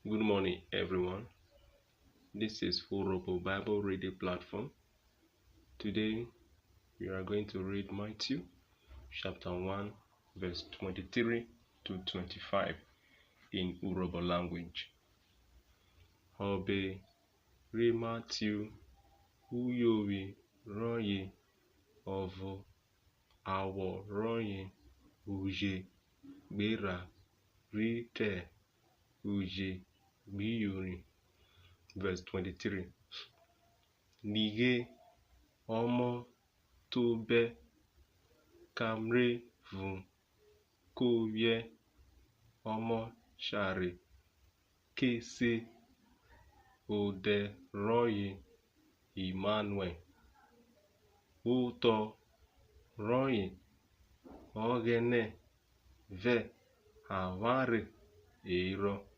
Good morning, everyone. This is Full Bible Reading Platform. Today, we are going to read Matthew chapter 1, verse 23 to 25 in Urobo language. Obe re Matthew uyowi roye ovo awo roye uje gbera rite uje gbiyori. Verse 23. Nige omo to be kamre vu koye omo shari kese ode roye Emmanuel uto roye ogene ve avare ero